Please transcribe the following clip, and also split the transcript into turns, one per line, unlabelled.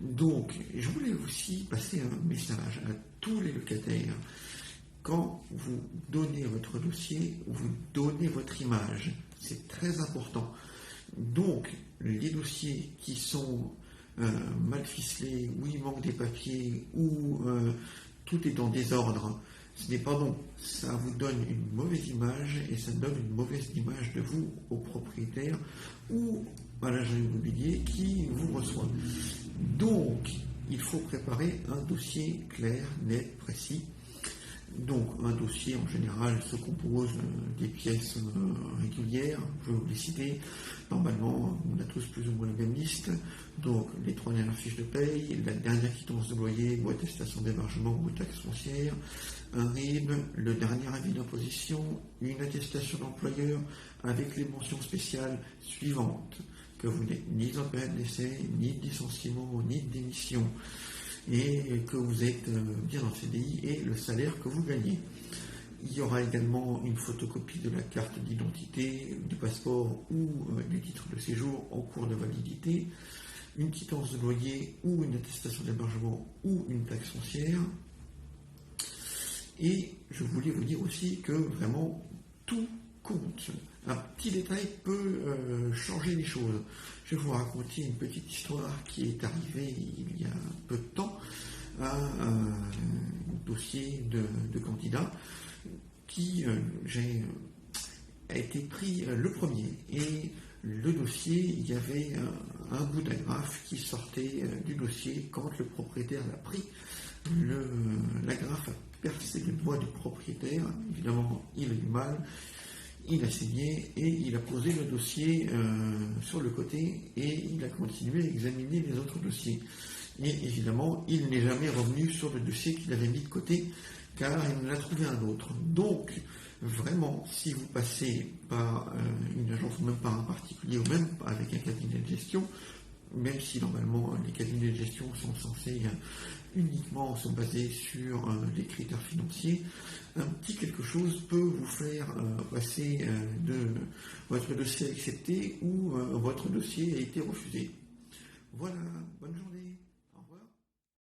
Donc, je voulais aussi passer un message à tous les locataires. Quand vous donnez votre dossier, vous donnez votre image. C'est très important. Donc, les dossiers qui sont mal ficelés, où il manque des papiers, où tout est en désordre, ce n'est pas bon. Ça vous donne une mauvaise image et ça donne une mauvaise image de vous au propriétaire ou à l'agent immobilier qui vous reçoit. Donc, il faut préparer un dossier clair, net, précis. Donc, un dossier, en général, se compose des pièces régulières. Je vais vous les citer. Normalement, on a tous plus ou moins la même liste. Donc, les 3 dernières fiches de paye, la dernière quittance de loyer ou attestation d'hébergement ou taxe foncière, un RIB, le dernier avis d'imposition, une attestation d'employeur avec les mentions spéciales suivantes, que vous n'êtes ni en période d'essai, ni de licenciement, ni de démission, et que vous êtes bien en CDI et le salaire que vous gagnez. Il y aura également une photocopie de la carte d'identité, du passeport ou du titre de séjour en cours de validité, une quittance de loyer ou une attestation d'hébergement ou une taxe foncière. Et je voulais vous dire aussi que vraiment tout compte. Un petit détail peut changer les choses. Je vais vous raconter une petite histoire qui est arrivée il y a peu de temps à un dossier de candidat qui a été pris le premier. Et le dossier, il y avait un bout d'agrafe qui sortait du dossier quand le propriétaire l'a pris. L'agrafe a percé le doigt du propriétaire. Évidemment, il a eu mal. Il a saigné et il a posé le dossier sur le côté et il a continué à examiner les autres dossiers. Et évidemment, il n'est jamais revenu sur le dossier qu'il avait mis de côté car il en a trouvé un autre. Donc, vraiment, si vous passez par une agence ou même par un particulier ou même avec un cabinet de gestion, même si normalement les cabinets de gestion sont censés uniquement se baser sur les critères financiers, un petit quelque chose peut vous faire passer de votre dossier accepté ou votre dossier a été refusé. Voilà, bonne journée.